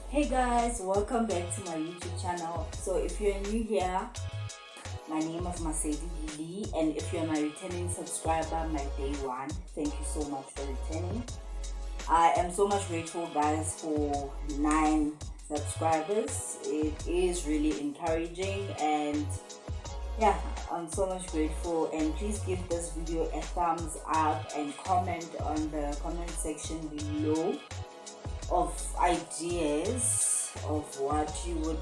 Hey guys, welcome back to my YouTube channel. So if you're new here, my name is Masedi Lili, and if you're my returning subscriber, my day one, thank you so much for returning. I am so much grateful guys for 9 subscribers. It is really encouraging, and yeah, I'm so much grateful. And please give this video a thumbs up and comment on the comment section below of ideas of what you would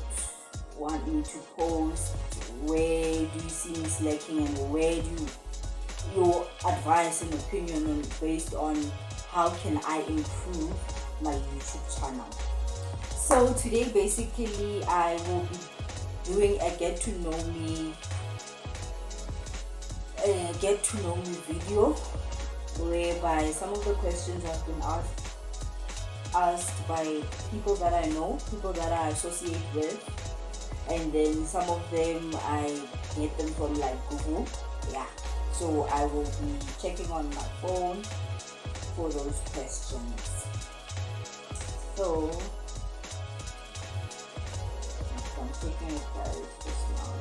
want me to post. Where do you see me slacking, and where do you, your advice and opinion on based on how can I improve my YouTube channel. So today basically I will be doing a get to know me video, whereby some of the questions have been asked by people that I know, people that I associate with, and then some of them I get them from like Google. Yeah, so I will be checking on my phone for those questions. So I'm checking it just now.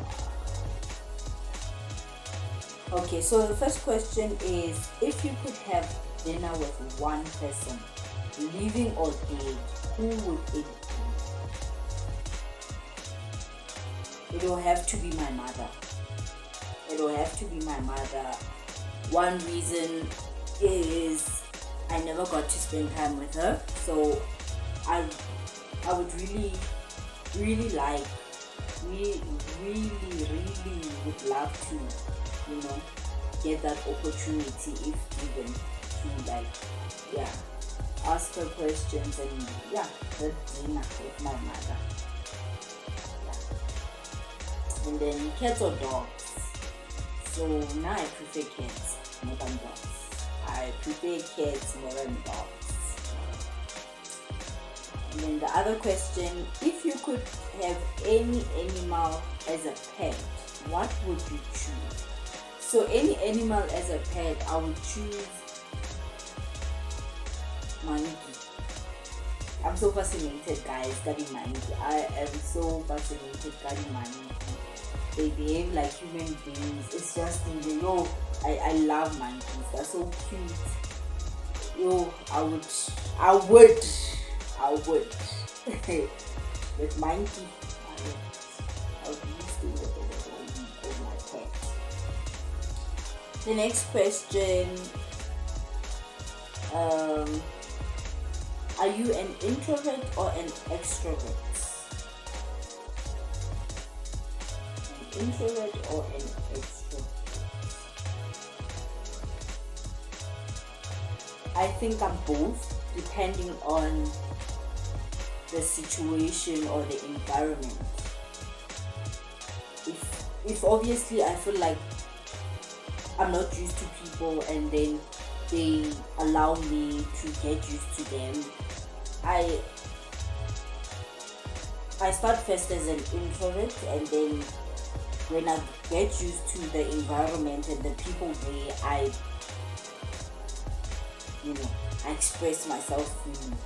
Okay, so the first question is, if you could have dinner with one person, living or dead, who would it be? It will have to be my mother. It will have to be my mother. One reason is I never got to spend time with her, so I would really like, really would love to, get that opportunity if given, to ask her questions and the dinner with my mother. And then cats or dogs. So now I prefer cats more than dogs. I prefer cats more than dogs. And then the other question, if you could have any animal as a pet, what would you choose? So any animal as a pet, I would choose monkey. I'm so fascinated, guys, studying monkey. I am so fascinated studying monkey. They behave like human beings. It's just in the I love monkeys. They're so cute. I would with monkey. I would use to with my pet. The next question. Are you an introvert or an extrovert? An introvert or an extrovert? I think I'm both, depending on the situation or the environment. If obviously I feel like I'm not used to people and then they allow me to get used to them, I start first as an introvert, and then when I get used to the environment and the people there, I express myself freely.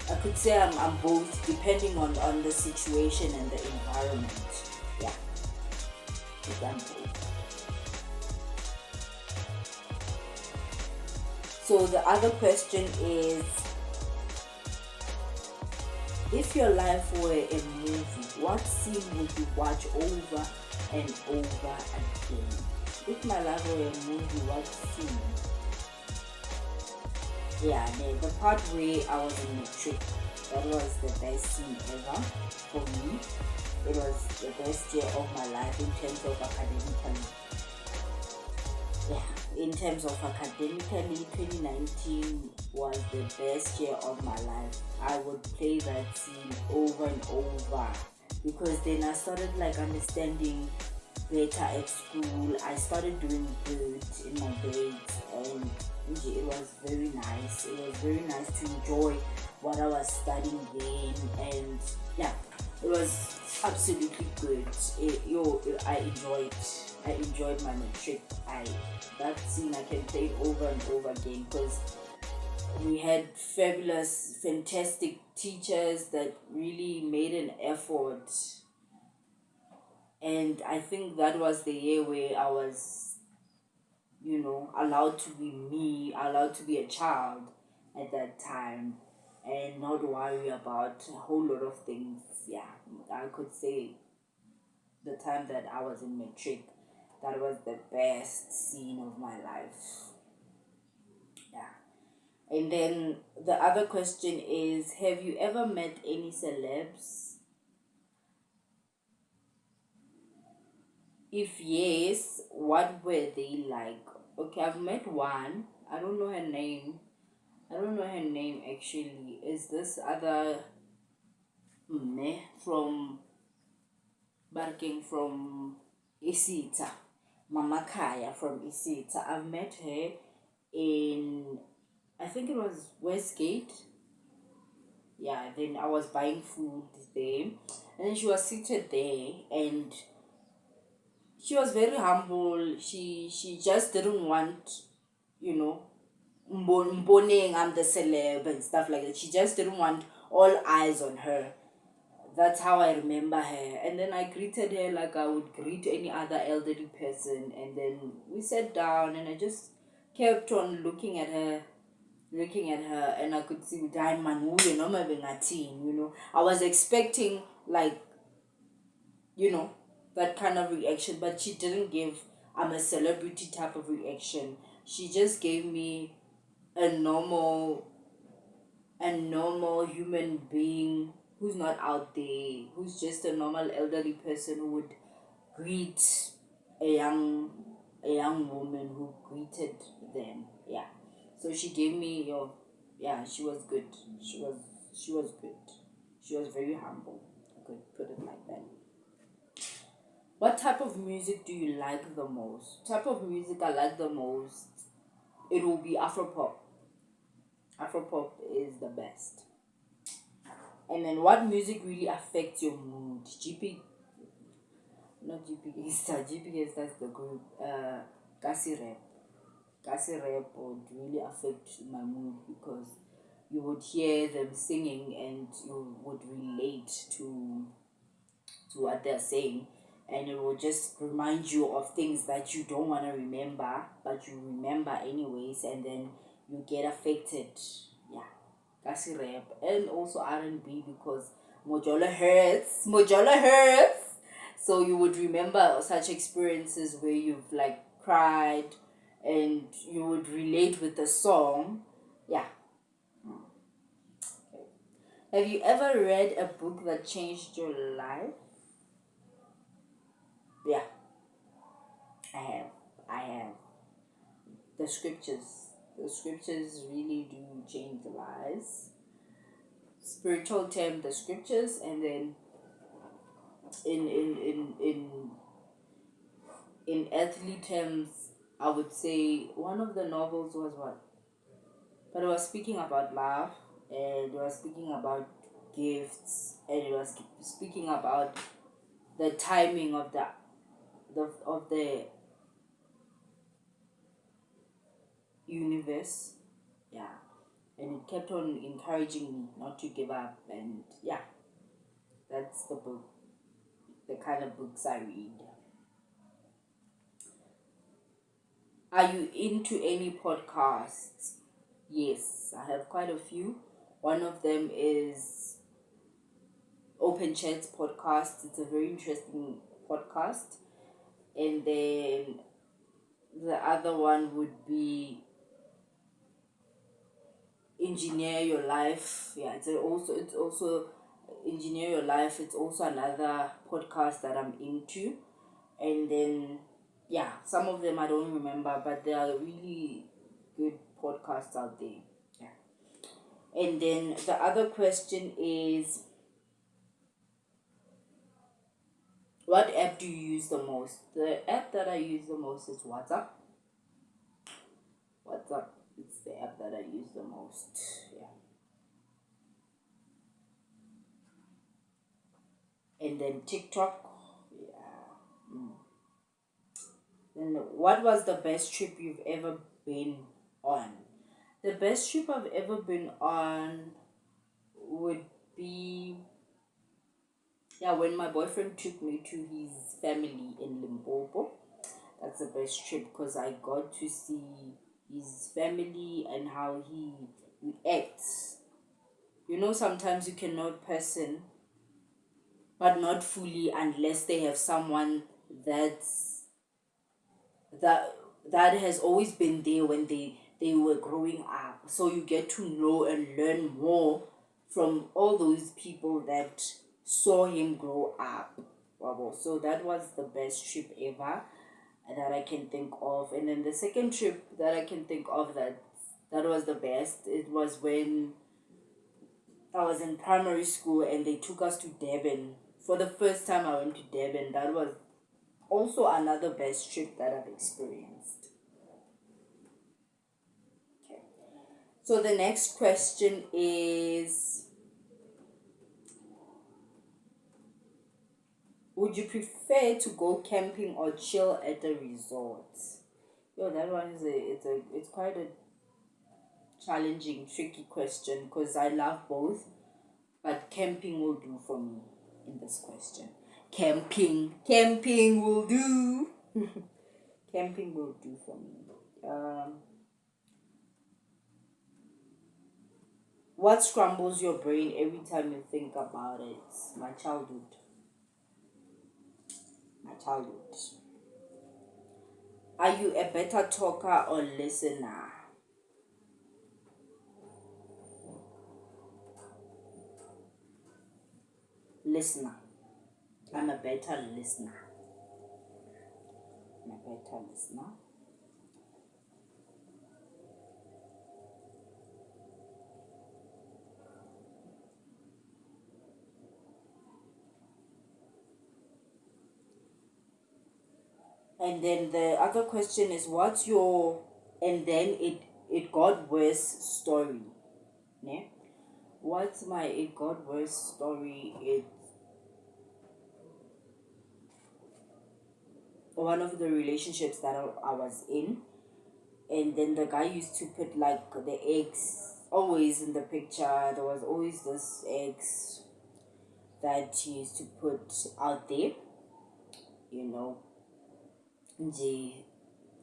I could say I'm both, depending on the situation and the environment. Yeah, I'm both. So the other question is, if your life were a movie, what scene would you watch over and over again? If my life were a movie, what scene? Yeah, the part where I was in the trip, that was the best scene ever for me. It was the best year of my life in terms of academically. Yeah, in terms of academically, 2019 was the best year of my life. I would play that scene over and over, because then I started understanding better at school. I started doing good in my grades, and it was very nice. It was very nice to enjoy what I was studying then, and it was absolutely good. I enjoyed my matric. That scene I can play over and over again, because We had fabulous, fantastic teachers that really made an effort. And I think that was the year where I was, allowed to be me, allowed to be a child at that time and not worry about a whole lot of things. Yeah, I could say the time that I was in matric, that was the best scene of my life. Yeah. And then the other question is, have you ever met any celebs? If yes, what were they like? Okay, I've met one. I don't know her name. I don't know her name actually. Is this other me from Barking from Isita? Mama Kaya from Isita. I've met her in, I think it was Westgate. Yeah, then I was buying food there. And then she was seated there and she was very humble. She just didn't want, you know, mboning I'm the celeb and stuff like that. She just didn't want all eyes on her. That's how I remember her. And then I greeted her like I would greet any other elderly person. And then we sat down and I just kept on looking at her, and I could see I was expecting like, you know, that kind of reaction, but she didn't give I'm a celebrity type of reaction. She just gave me a normal human being who's not out there, who's just a normal elderly person who would greet a young woman who greeted them. Yeah. So she gave me your yeah, she was good. She was good. She was very humble. I could put it like that. What type of music do you like the most? Type of music I like the most, it will be Afropop. Afropop is the best. And then what music really affects your mood? Not GP Star. GP Star's the group. Kasi Rap. Kasi Rap would really affect my mood because you would hear them singing and you would relate to what they're saying, and it will just remind you of things that you don't want to remember but you remember anyways, and then you get affected. Yeah, kasi rap and also R&B because Mojola hurts, so you would remember such experiences where you've like cried and you would relate with the song. Yeah. Have you ever read a book that changed your life? Yeah, I have. I have. The scriptures. The scriptures really do change lives. Spiritual term, the scriptures, and then in earthly terms, I would say one of the novels was what? But it was speaking about love, and it was speaking about gifts, and it was speaking about the timing of the universe. Yeah, and it kept on encouraging me not to give up, and yeah, that's the book, the kind of books I read. Are you into any podcasts? Yes, I have quite a few. One of them is Open Chats podcast. It's a very interesting podcast. And then the other one would be Engineer Your Life. Yeah, it's also Engineer Your Life. It's also another podcast that I'm into. And then yeah, some of them I don't remember, but there are really good podcasts out there. Yeah. And then the other question is, what app do you use the most? The app that I use the most is WhatsApp. WhatsApp, it's the app that I use the most. Yeah. And then TikTok. Yeah. Then what was the best trip you've ever been on? The best trip I've ever been on would be, yeah, when my boyfriend took me to his family in Limpopo. That's the best trip because I got to see his family and how he reacts. You know, sometimes you can know a person, but not fully unless they have someone that's that that has always been there when they were growing up. So you get to know and learn more from all those people that saw him grow up. Wow. So that was the best trip ever that I can think of. And then the second trip that I can think of that was the best, it was when I was in primary school and they took us to Devon. For the first time I went to Devon. That was also another best trip that I've experienced. Okay. So the next question is, would you prefer to go camping or chill at a resort? Yo, that one is it's quite a challenging, tricky question because I love both, but camping will do for me in this question. Camping will do. Camping will do for me. What scrambles your brain every time you think about it? My childhood. My childhood. Are you a better talker or listener? Listener. I'm a better listener. I'm a better listener. And then the other question is, what's your, and then it got worse story? Ne? What's my it got worse story? It's one of the relationships that I was in, and then the guy used to put like the eggs always in the picture. There was always this eggs that he used to put out there, you know, the,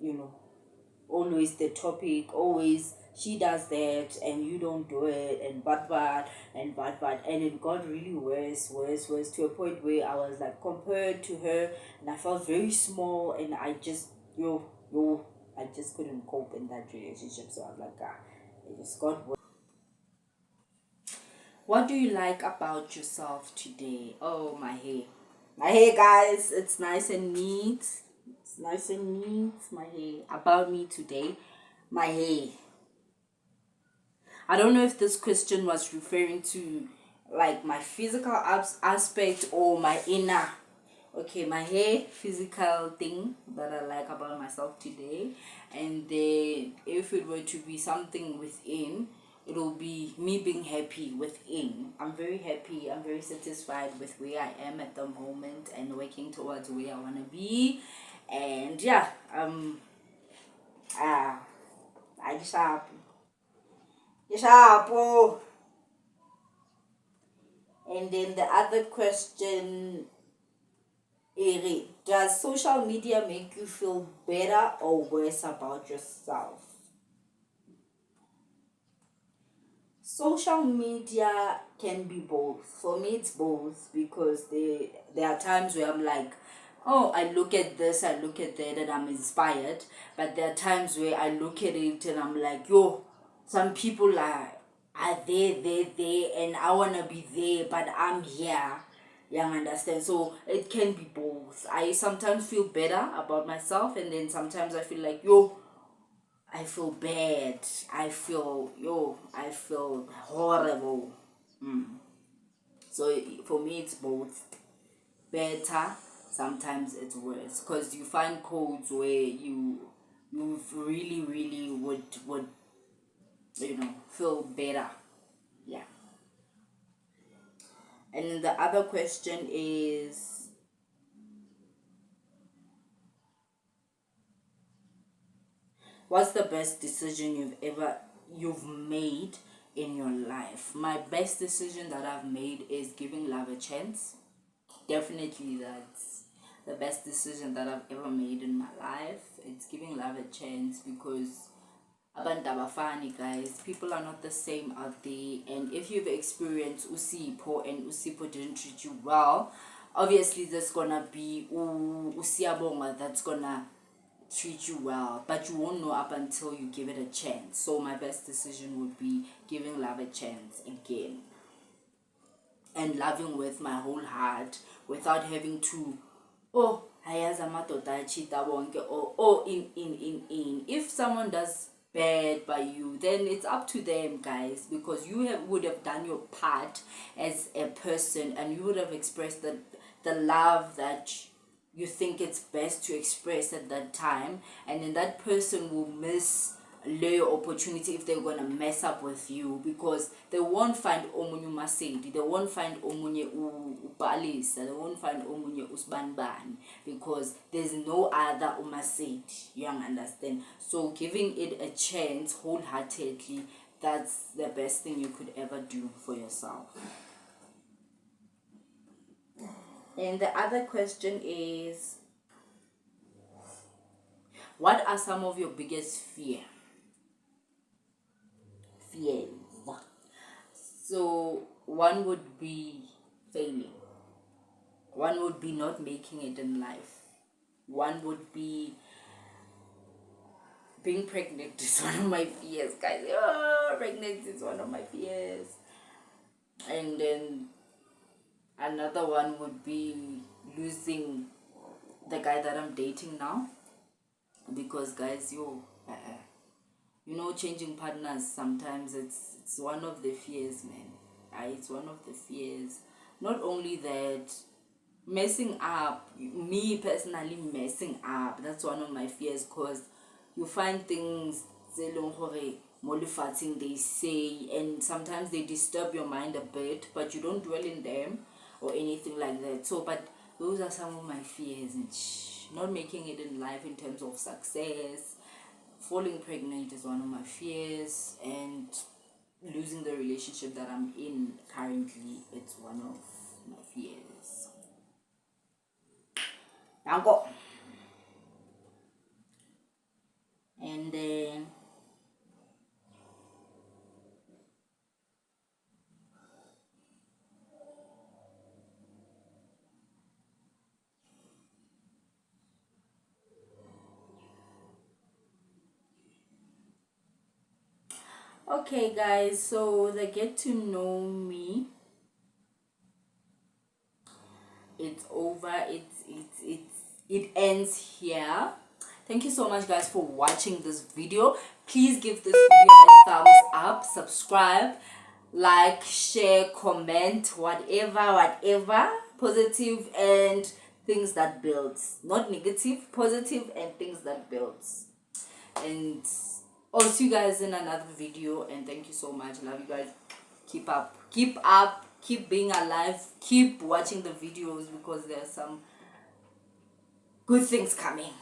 you know, always the topic, always she does that and you don't do it, and but and it got really worse to a point where I was like compared to her, and I felt very small, and I just I just couldn't cope in that relationship. So I was like, it just got worse. What do you like about yourself today? Oh, my hair, guys, it's nice and neat. It's nice and neat. My hair. About me today, my hair. I don't know if this question was referring to like my physical aspect or my inner. Okay, my hair, physical thing that I like about myself today. And then if it were to be something within, it will be me being happy within. I'm very happy. I'm very satisfied with where I am at the moment and working towards where I want to be. And yeah, I'm sharp. Sharp. And then the other question, Eri, does social media make you feel better or worse about yourself? Social media can be both. For me, it's both because there are times where I'm like, oh, I look at this, I look at that, and I'm inspired. But there are times where I look at it and I'm like, yo, some people are there, and I wanna be there, but I'm here. You understand? So it can be both. I sometimes feel better about myself, and then sometimes I feel like, yo, I feel bad. I feel horrible. So for me, it's both better. Sometimes it's worse because you find codes where you really would feel better. Yeah. And the other question is, what's the best decision you've ever you've made in your life. My best decision that I've made is giving love a chance. Definitely, that's the best decision that I've ever made in my life. It's giving love a chance, because abantu abafani, guys. People are not the same out there, and if you've experienced Usipho and Usipho didn't treat you well, obviously there's gonna be Usiyabonga that's gonna treat you well, but you won't know up until you give it a chance. So my best decision would be giving love a chance again, and loving with my whole heart without having to, oh, hayaza madoda achita bonke, or oh, in. If someone does bad by you, then it's up to them, guys, because you would have done your part as a person, and you would have expressed the love that you think it's best to express at that time, and then that person will miss the opportunity if they're gonna mess up with you, because they won't find omunye Masedi, they won't find omunye Upalisa, they won't find omunye Usbanban, because there's no other Umasedi. You understand? So giving it a chance wholeheartedly, that's the best thing you could ever do for yourself. And the other question is, what are some of your biggest fears? So one would be failing, one would be not making it in life, one would be being pregnant is one of my fears, guys. Pregnancy is one of my fears. And then another one would be losing the guy that I'm dating now, because guys, changing partners sometimes, it's one of the fears, man. It's one of the fears. Not only that, messing up, me personally messing up, that's one of my fears, because you find things they say, and sometimes they disturb your mind a bit, but you don't dwell in them or anything like that. So, but those are some of my fears. And not making it in life in terms of success, falling pregnant is one of my fears, and losing the relationship that I'm in currently, it's one of my fears. Danko. And then okay, guys, so the get to know me, it's over. It ends here. Thank you so much, guys, for watching this video. Please give this video a thumbs up, subscribe, like, share, comment, whatever, positive and things that builds, not negative, positive and things that builds. And I'll see you guys in another video, and thank you so much. Love you guys. Keep up, keep being alive, keep watching the videos, because there are some good things coming.